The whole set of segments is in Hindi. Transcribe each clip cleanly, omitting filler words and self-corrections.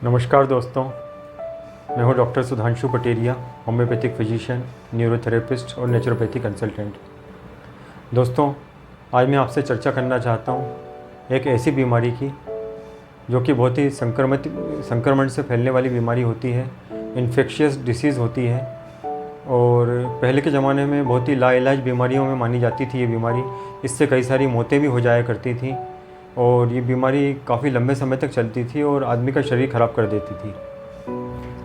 नमस्कार दोस्तों, मैं हूं doctor Sudhanshu Pateria, homeopathic physician, neurotherapist और नेचुरोपैथी कंसल्टेंट। दोस्तों, आज मैं आपसे चर्चा करना चाहता हूं एक ऐसी बीमारी की जो कि बहुत ही संक्रमण से फैलने वाली बीमारी होती है, इन्फेक्शियस डिसीज़ होती है और पहले के ज़माने में बहुत ही लाइलाज बीमारियों में मानी जाती थी ये बीमारी। इससे कई सारी मौतें भी हो जाया करती थी और ये बीमारी काफ़ी लंबे समय तक चलती थी और आदमी का शरीर ख़राब कर देती थी।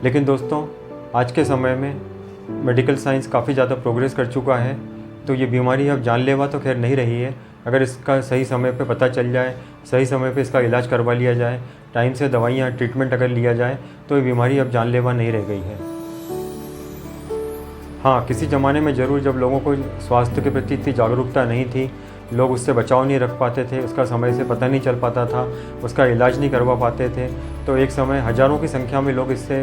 लेकिन दोस्तों, आज के समय में मेडिकल साइंस काफ़ी ज़्यादा प्रोग्रेस कर चुका है, तो ये बीमारी अब जानलेवा तो खैर नहीं रही है। अगर इसका सही समय पे पता चल जाए, सही समय पे इसका इलाज करवा लिया जाए, टाइम से दवाइयाँ ट्रीटमेंट अगर लिया जाए, तो ये बीमारी अब जानलेवा नहीं रह गई है। हाँ, किसी ज़माने में ज़रूर जब लोगों को स्वास्थ्य के प्रति इतनी जागरूकता नहीं थी, लोग उससे बचाव नहीं रख पाते थे, उसका समय से पता नहीं चल पाता था, उसका इलाज नहीं करवा पाते थे, तो एक समय हज़ारों की संख्या में लोग इससे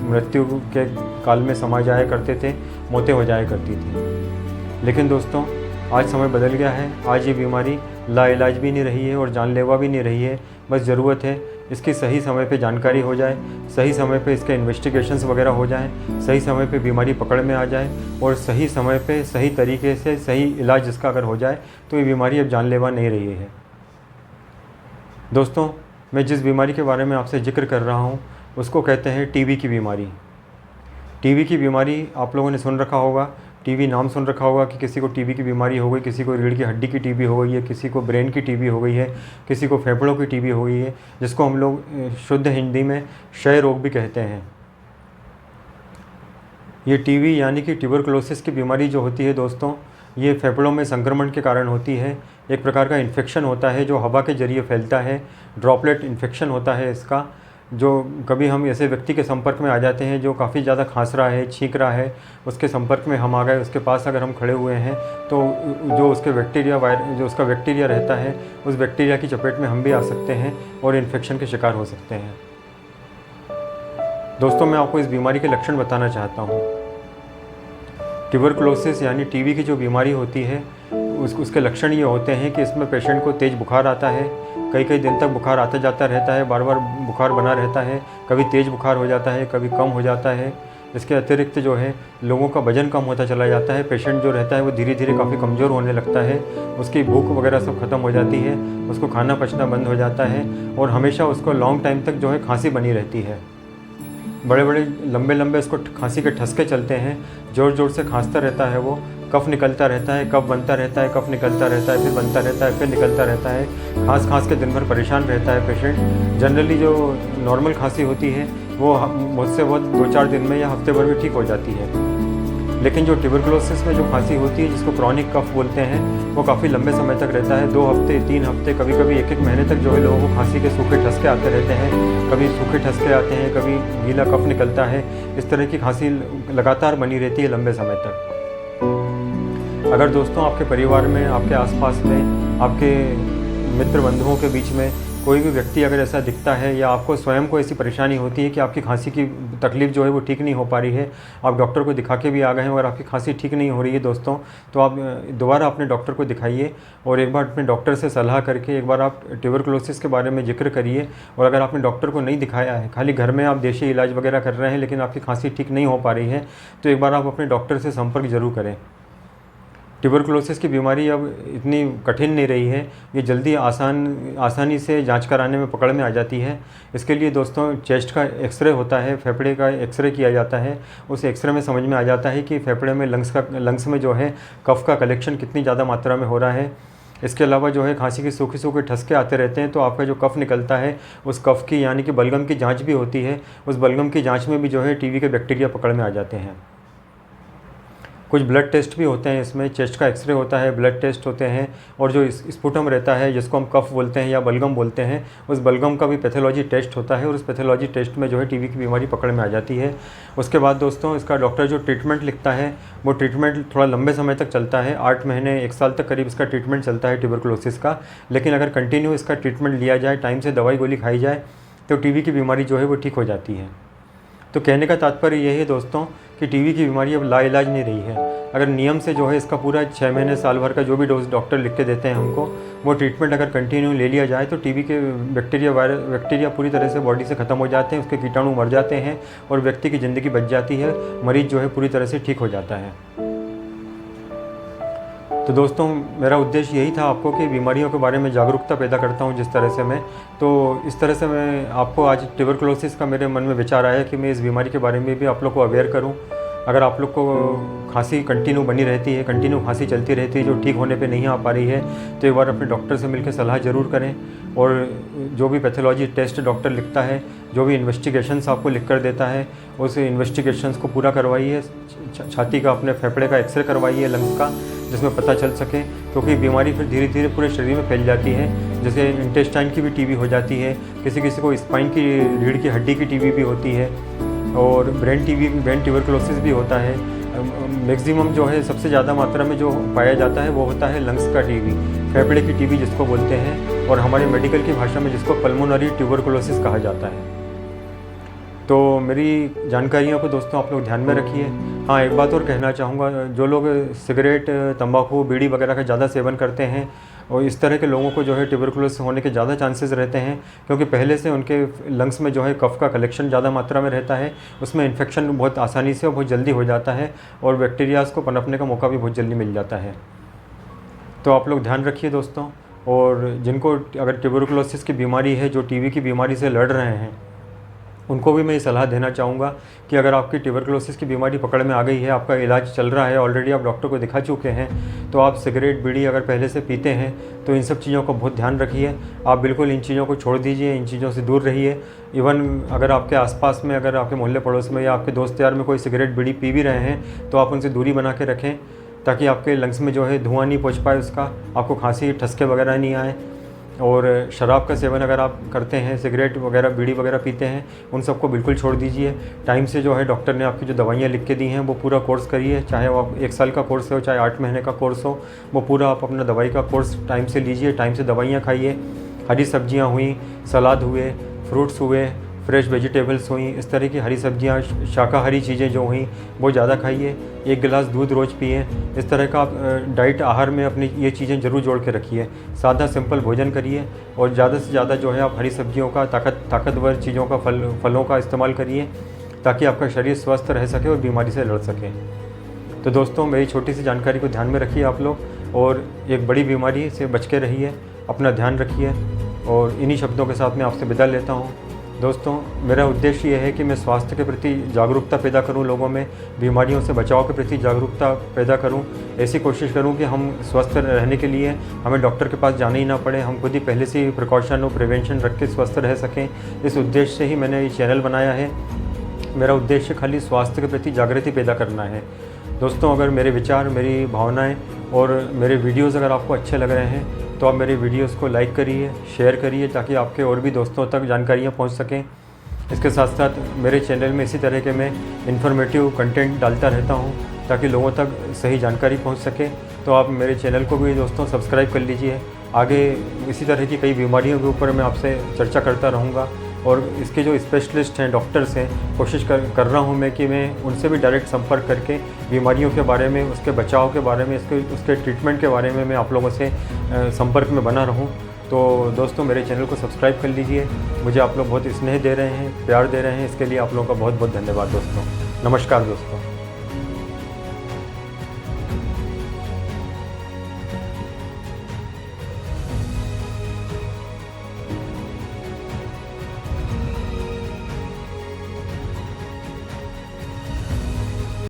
मृत्यु के काल में समा जाया करते थे, मौतें हो जाया करती थी। लेकिन दोस्तों, आज समय बदल गया है। आज ये बीमारी लाइलाज भी नहीं रही है और जानलेवा भी नहीं रही है। बस ज़रूरत है इसकी सही समय पे जानकारी हो जाए, सही समय पे इसके इन्वेस्टिगेशंस वगैरह हो जाएं, सही समय पे बीमारी पकड़ में आ जाए और सही समय पे सही तरीके से सही इलाज इसका अगर हो जाए तो ये बीमारी अब जानलेवा नहीं रही है। दोस्तों, मैं जिस बीमारी के बारे में आपसे जिक्र कर रहा हूँ उसको कहते हैं टीबी की बीमारी। टीबी की बीमारी आप लोगों ने सुन रखा होगा, टीबी नाम सुन रखा होगा कि किसी को टीबी की बीमारी हो गई, किसी को रीढ़ की हड्डी की टीबी हो गई है, किसी को ब्रेन की टीबी हो गई है, किसी को फेफड़ों की टीबी हो गई है, जिसको हम लोग शुद्ध हिंदी में क्षय रोग भी कहते हैं। ये टीबी यानी कि ट्यूबरकुलोसिस की बीमारी जो होती है दोस्तों, ये फेफड़ों में संक्रमण के कारण होती है। एक प्रकार का इन्फेक्शन होता है जो हवा के जरिए फैलता है, ड्रॉपलेट इन्फेक्शन होता है इसका। जो कभी हम ऐसे व्यक्ति के संपर्क में आ जाते हैं जो काफ़ी ज़्यादा खांस रहा है, छींक रहा है, उसके संपर्क में हम आ गए, उसके पास अगर हम खड़े हुए हैं तो जो उसके जो उसका बैक्टीरिया रहता है, उस बैक्टीरिया की चपेट में हम भी आ सकते हैं और इन्फेक्शन के शिकार हो सकते हैं। दोस्तों, मैं आपको इस बीमारी के लक्षण बताना चाहता हूँ। ट्यूबरकुलोसिस यानी टीबी की जो बीमारी होती है उसके लक्षण ये होते हैं कि इसमें पेशेंट को तेज़ बुखार आता है, कई कई दिन तक बुखार आता जाता रहता है, बार बार बुखार बना रहता है, कभी तेज़ बुखार हो जाता है, कभी कम हो जाता है। इसके अतिरिक्त जो है लोगों का वजन कम होता चला जाता है, पेशेंट जो रहता है वो धीरे धीरे काफ़ी कमज़ोर होने लगता है, उसकी भूख वगैरह सब खत्म हो जाती है, उसको खाना पचना बंद हो जाता है और हमेशा उसको लॉन्ग टाइम तक जो है खांसी बनी रहती है। बड़े बड़े लंबे लंबे उसको खांसी के ठसके चलते हैं, ज़ोर ज़ोर से खांसता रहता है वो, कफ निकलता रहता है, कफ बनता रहता है, कफ निकलता रहता है, फिर बनता रहता है, फिर निकलता रहता है, खांस खांस के दिन भर परेशान रहता है पेशेंट। जनरली जो नॉर्मल खांसी होती है वो मुझसे बहुत 2-4 दिन में या हफ्ते भर में ठीक हो जाती है। लेकिन जो ट्यूबरकुलोसिस में जो खांसी होती है जिसको क्रॉनिक कफ बोलते हैं, वो काफ़ी लंबे समय तक रहता है, 2 हफ्ते, 3 हफ्ते, कभी कभी 1-1 महीने तक जो है लोगों को खांसी के सूखे ठसके आते रहते हैं। कभी सूखे ठसके आते हैं, कभी गीला कफ निकलता है। इस तरह की खांसी लगातार बनी रहती है लंबे समय तक। अगर दोस्तों आपके परिवार में, आपके आसपास में, आपके मित्र बंधुओं के बीच में कोई भी व्यक्ति अगर ऐसा दिखता है या आपको स्वयं को ऐसी परेशानी होती है कि आपकी खांसी की तकलीफ़ जो है वो ठीक नहीं हो पा रही है, आप डॉक्टर को दिखा के भी आ गए हैं और आपकी खांसी ठीक नहीं हो रही है दोस्तों, तो आप दोबारा अपने डॉक्टर को दिखाइए और एक बार अपने डॉक्टर से सलाह करके एक बार आप ट्यूबरकुलोसिस के बारे में जिक्र करिए। और अगर आपने डॉक्टर को नहीं दिखाया है, खाली घर में आप देशी इलाज वगैरह कर रहे हैं लेकिन आपकी खांसी ठीक नहीं हो पा रही है, तो एक बार आप अपने डॉक्टर से संपर्क जरूर करें। ट्यूबरकुलोसिस की बीमारी अब इतनी कठिन नहीं रही है, ये जल्दी आसानी से जांच कराने में पकड़ में आ जाती है। इसके लिए दोस्तों चेस्ट का एक्सरे होता है, फेफड़े का एक्सरे किया जाता है। उस एक्सरे में समझ में आ जाता है कि फेफड़े में लंग्स में जो है कफ़ का कलेक्शन कितनी ज़्यादा मात्रा में हो रहा है। इसके अलावा जो है खांसी के सूखे सूखे ठसके आते रहते हैं, तो आपका जो कफ़ निकलता है उस कफ़ की यानी कि बलगम की जाँच भी होती है। उस बलगम की जाँच में भी जो है टीबी के बैक्टीरिया पकड़ में आ जाते हैं। कुछ ब्लड टेस्ट भी होते हैं इसमें, चेस्ट का एक्सरे होता है, ब्लड टेस्ट होते हैं और जो स्पुटम रहता है जिसको हम कफ बोलते हैं या बलगम बोलते हैं, उस बलगम का भी पैथोलॉजी टेस्ट होता है और उस पैथोलॉजी टेस्ट में जो है टीबी की बीमारी पकड़ में आ जाती है। उसके बाद दोस्तों इसका डॉक्टर जो ट्रीटमेंट लिखता है वो ट्रीटमेंट थोड़ा लंबे समय तक चलता है, 8 महीने 1 साल तक करीब इसका ट्रीटमेंट चलता है ट्यूबरकुलोसिस का। लेकिन अगर कंटिन्यू इसका ट्रीटमेंट लिया जाए, टाइम से दवाई गोली खाई जाए, तो टीबी की बीमारी जो है वो ठीक हो जाती है। तो कहने का तात्पर्य यही है दोस्तों कि कि टीबी की बीमारी अब लाइलाज नहीं रही है। अगर नियम से जो है इसका पूरा 6 महीने साल भर का जो भी डोज डॉक्टर लिख के देते हैं हमको, वो ट्रीटमेंट अगर कंटिन्यू ले लिया जाए तो टीबी के बैक्टीरिया पूरी तरह से बॉडी से ख़त्म हो जाते हैं, उसके कीटाणु मर जाते हैं और व्यक्ति की ज़िंदगी बच जाती है, मरीज़ जो है पूरी तरह से ठीक हो जाता है। तो दोस्तों, मेरा उद्देश्य यही था आपको कि बीमारियों के बारे में जागरूकता पैदा करता हूँ जिस तरह से मैं, तो इस तरह से मैं आपको आज ट्यूबरकुलोसिस का मेरे मन में विचार आया कि मैं इस बीमारी के बारे में भी आप लोग को अवेयर करूँ। अगर आप लोग को खांसी कंटिन्यू बनी रहती है, कंटिन्यू खांसी चलती रहती है जो ठीक होने पे नहीं आ पा रही है, तो एक बार अपने डॉक्टर से मिलकर सलाह ज़रूर करें और जो भी पैथोलॉजी टेस्ट डॉक्टर लिखता है, जो भी इन्वेस्टिगेशंस आपको लिख कर देता है, उस इन्वेस्टिगेशंस को पूरा करवाइए। छाती का, अपने फेफड़े का एक्सरे करवाइए, लंग्स का, जिसमें पता चल सके, क्योंकि बीमारी फिर धीरे धीरे पूरे शरीर में फैल जाती है। जैसे इंटेस्टाइन की भी टीबी हो जाती है, किसी किसी को स्पाइन की, रीढ़ की हड्डी की टीबी भी होती है और ब्रेन ट्यूबरकुलोसिस भी होता है। मैक्सिमम जो है सबसे ज़्यादा मात्रा में जो पाया जाता है वो होता है लंग्स का टीबी, फेफड़े की टीबी जिसको बोलते हैं, और हमारे मेडिकल की भाषा में जिसको पल्मोनरी ट्यूबरकुलोसिस कहा जाता है। तो मेरी जानकारियों को दोस्तों आप लोग ध्यान में रखिए। हाँ, एक बात और कहना चाहूँगा, जो लोग सिगरेट, तंबाकू, बीड़ी वगैरह का ज़्यादा सेवन करते हैं और इस तरह के लोगों को जो है ट्यूबरकुलोसिस होने के ज़्यादा चांसेस रहते हैं, क्योंकि पहले से उनके लंग्स में जो है कफ का कलेक्शन ज़्यादा मात्रा में रहता है, उसमें इन्फेक्शन बहुत आसानी से और बहुत जल्दी हो जाता है और बैक्टीरियाज को पनपने का मौका भी बहुत जल्दी मिल जाता है। तो आप लोग ध्यान रखिए दोस्तों। और जिनको अगर ट्यूबरकुलोसिस की बीमारी है, जो टीबी की बीमारी से लड़ रहे हैं, उनको भी मैं ये सलाह देना चाहूँगा कि अगर आपकी ट्यूबरकुलोसिस की बीमारी पकड़ में आ गई है, आपका इलाज चल रहा है, ऑलरेडी आप डॉक्टर को दिखा चुके हैं, तो आप सिगरेट, बीड़ी अगर पहले से पीते हैं तो इन सब चीज़ों का बहुत ध्यान रखिए। आप बिल्कुल इन चीज़ों को छोड़ दीजिए, इन चीज़ों से दूर रहिए। इवन अगर आपके आसपास में, अगर आपके मोहल्ले पड़ोस में या आपके दोस्त यार में कोई सिगरेट, बीड़ी पी भी रहे हैं, तो आप उनसे दूरी बना के रखें, ताकि आपके लंग्स में जो है धुआं नहीं पहुँच पाए उसका, आपको खांसी, ठसके वगैरह नहीं आए। और शराब का सेवन अगर आप करते हैं, सिगरेट वगैरह, बीड़ी वगैरह पीते हैं, उन सबको बिल्कुल छोड़ दीजिए। टाइम से जो है डॉक्टर ने आपकी जो दवाइयाँ लिख के दी हैं वो पूरा कोर्स करिए, चाहे वो आप 1 साल का कोर्स हो, चाहे 8 महीने का कोर्स हो, वो पूरा आप अपना दवाई का कोर्स टाइम से लीजिए, टाइम से दवाइयाँ खाइए। हरी सब्जियाँ हुई, सलाद हुए, फ्रूट्स हुए, फ्रेश वेजिटेबल्स हुई, इस तरह की हरी सब्जियाँ, शाकाहारी चीज़ें जो हुई वो ज़्यादा खाइए। 1 गिलास दूध रोज़ पिए। इस तरह का आप डाइट, आहार में अपनी ये चीज़ें ज़रूर जोड़ के रखिए। सादा सिंपल भोजन करिए और ज़्यादा से ज़्यादा जो है आप हरी सब्जियों का, ताकतवर चीज़ों का, फलों का इस्तेमाल करिए, ताकि आपका शरीर स्वस्थ रह सके और बीमारी से लड़ सके। तो दोस्तों, मेरी छोटी सी जानकारी को ध्यान में रखिए आप लोग, और एक बड़ी बीमारी से बच के रहिए, अपना ध्यान रखिए। और इन्हीं शब्दों के साथ मैं आपसे विदा लेता हूँ। दोस्तों, मेरा उद्देश्य ये है कि मैं स्वास्थ्य के प्रति जागरूकता पैदा करूं, लोगों में बीमारियों से बचाव के प्रति जागरूकता पैदा करूं। ऐसी कोशिश करूं कि हम स्वस्थ रहने के लिए हमें डॉक्टर के पास जाना ही ना पड़े, हम खुद ही पहले से ही प्रिकॉशन और प्रिवेंशन रख के स्वस्थ रह सकें। इस उद्देश्य से ही मैंने ये चैनल बनाया है। मेरा उद्देश्य खाली स्वास्थ्य के प्रति जागृति पैदा करना है। दोस्तों, अगर मेरे विचार, मेरी भावनाएँ और मेरे वीडियोज़ अगर आपको अच्छे लग रहे हैं तो आप मेरे वीडियोस को लाइक करिए, शेयर करिए, ताकि आपके और भी दोस्तों तक जानकारियाँ पहुंच सकें। इसके साथ साथ मेरे चैनल में इसी तरह के मैं इन्फॉर्मेटिव कंटेंट डालता रहता हूं, ताकि लोगों तक सही जानकारी पहुंच सके। तो आप मेरे चैनल को भी दोस्तों सब्सक्राइब कर लीजिए। आगे इसी तरह की कई बीमारियों के ऊपर मैं आपसे चर्चा करता रहूँगा, और इसके जो स्पेशलिस्ट हैं, डॉक्टर्स हैं, कोशिश कर रहा हूँ मैं कि मैं उनसे भी डायरेक्ट संपर्क करके बीमारियों के बारे में, उसके बचाव के बारे में, उसके ट्रीटमेंट के बारे में मैं आप लोगों से संपर्क में बना रहूँ। तो दोस्तों, मेरे चैनल को सब्सक्राइब कर लीजिए। मुझे आप लोग बहुत स्नेह दे रहे हैं, प्यार दे रहे हैं, इसके लिए आप लोगों का बहुत बहुत धन्यवाद दोस्तों। नमस्कार दोस्तों।